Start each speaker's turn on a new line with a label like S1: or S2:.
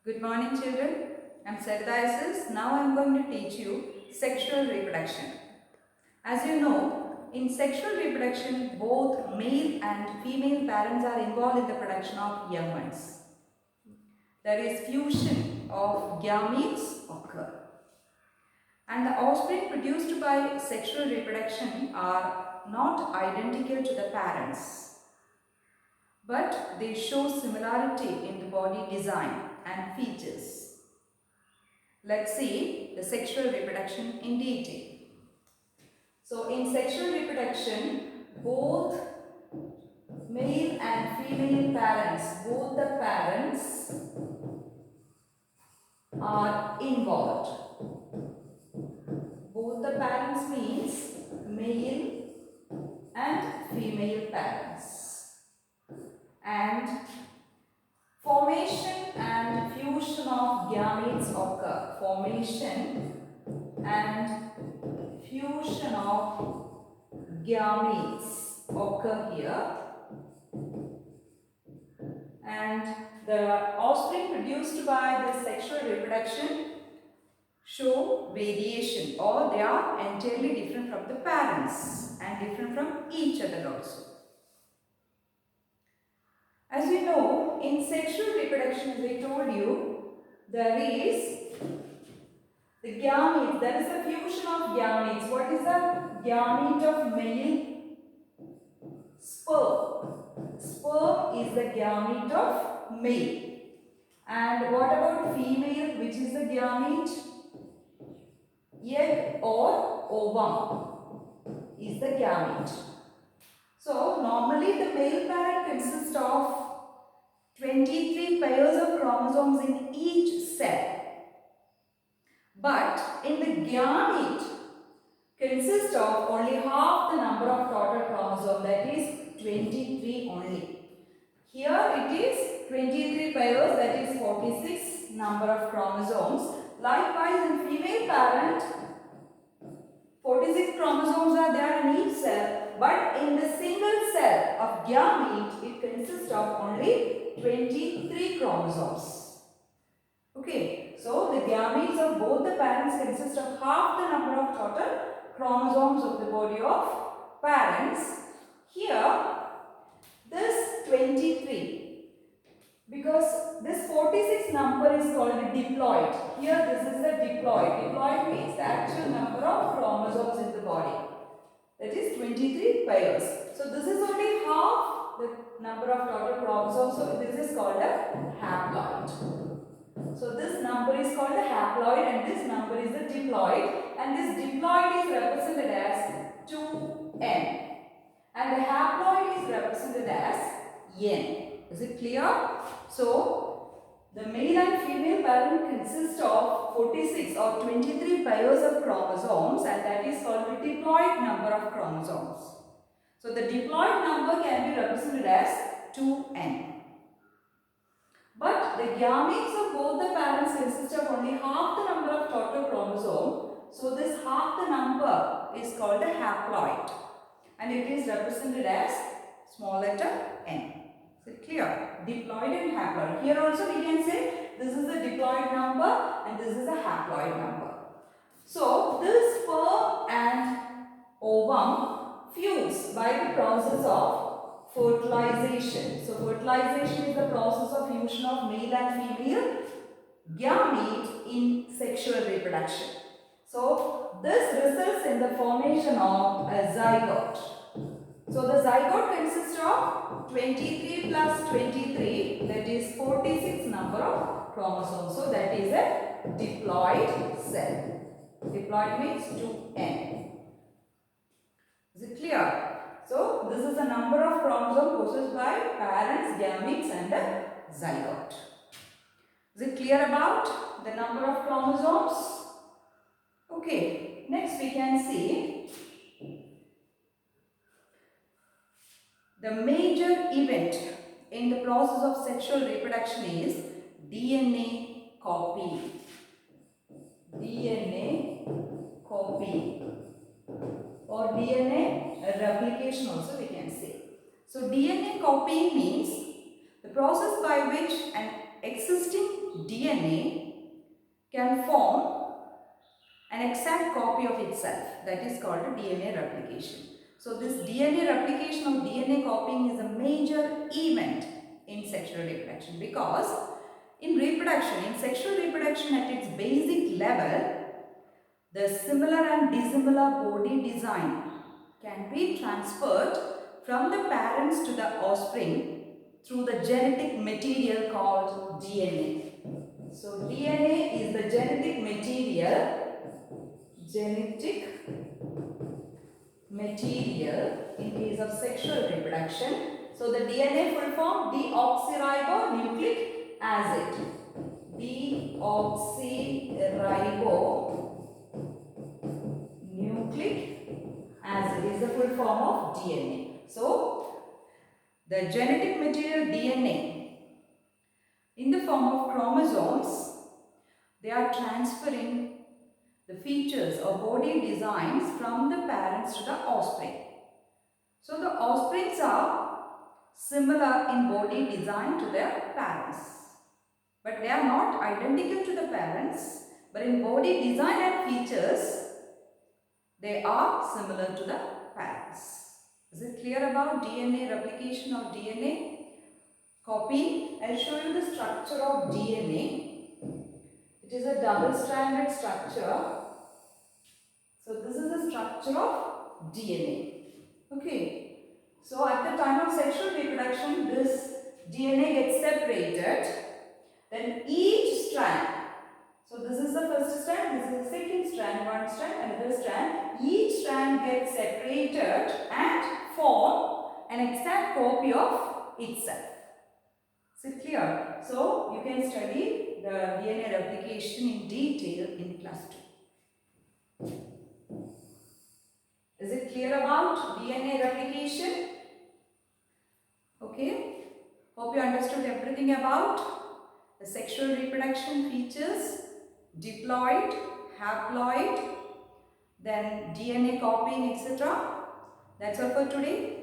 S1: Good morning children. I am Sardasis. Now I am going to teach you sexual reproduction. As you know, in sexual reproduction both male and female parents are involved in the production of young ones. There is fusion of gametes occur. And the offspring produced by sexual reproduction are not identical to the parents, but they show similarity in the body design and features. Let's see the sexual reproduction in detail. So in sexual reproduction, both male and female parents, both the parents are involved. Both the parents means male and female parents. And formation and fusion of gametes occur. Formation and fusion of gametes occur here. And the offspring produced by the sexual reproduction show variation, or they are entirely different from the parents and different from each other also. As you know, in sexual reproduction, as I told you, there is the gametes, there is a fusion of gametes. What is the gamete of male? Sperm. Sperm is the gamete of male. And what about female? Which is the gamete? Egg or ovum is the gamete. So normally the male parent consists of 23 pairs of chromosomes in each cell. But in the gamete consists of only half the number of total chromosomes, that is 23 only. Here it is 23 pairs, that is 46 number of chromosomes. Likewise in female parent 46 chromosomes are there in each cell, but in the single cell of gamete it consists of only 23 chromosomes. Okay, so the gametes of both the parents consist of half the number of total chromosomes of the body of parents. Here this 23, because this 46 number is called a diploid. Here this is a diploid. Diploid means the actual number of chromosomes in the body. That is 23 pairs. So this is only half the number of total chromosomes. So this is called a haploid. So this number is called a haploid and this number is a diploid. And this diploid is represented as 2n. And the haploid is represented as n. Is it clear? So, the male and female parent consist of 46 or 23 pairs of chromosomes, and that is called the diploid number of chromosomes. So, the diploid number can be represented as 2n. But the gametes of both the parents consist of only half the number of total chromosome. So, this half the number is called a haploid, and it is represented as small letter n. Is it clear? Diploid and haploid. Here also we can say this is a diploid number and this is a haploid number. So this sperm and ovum fuse by the process of fertilization. So fertilization is the process of fusion of male and female gamete in sexual reproduction. So this results in the formation of a zygote. So the zygote consists of 23 plus 23, that is 46 number of chromosomes. So that is a diploid cell. Diploid means 2n. Is it clear? So this is the number of chromosomes possessed by parents, gametes and a zygote. Is it clear about the number of chromosomes? Okay, next we can see the major event in the process of sexual reproduction is DNA copy. DNA copy or DNA replication also we can say. So DNA copying means the process by which an existing DNA can form an exact copy of itself. That is called a DNA replication. So this DNA replication or DNA copying is a major event in sexual reproduction, because in sexual reproduction at its basic level, the similar and dissimilar body design can be transferred from the parents to the offspring through the genetic material called DNA. So DNA is the genetic material in case of sexual reproduction. So the DNA full form deoxyribonucleic acid. Deoxyribonucleic acid is the full form of DNA. So the genetic material DNA in the form of chromosomes, they are transferring the features or body designs from the parents to the offspring. So the offsprings are similar in body design to their parents, but they are not identical to the parents, but in body design and features they are similar to the parents. Is it clear about DNA replication or DNA copying? I'll show you the structure of DNA. It is a double-stranded structure. So this is the structure of DNA. Okay. So at the time of sexual reproduction, this DNA gets separated. Then each strand, so this is the first strand, this is the second strand, one strand, another strand. Each strand gets separated and form an exact copy of itself. Is it clear? So you can study the DNA replication in detail in class 2. Is it clear about DNA replication? Okay. Hope you understood everything about the sexual reproduction features, diploid, haploid, then DNA copying, etc. That's all for today.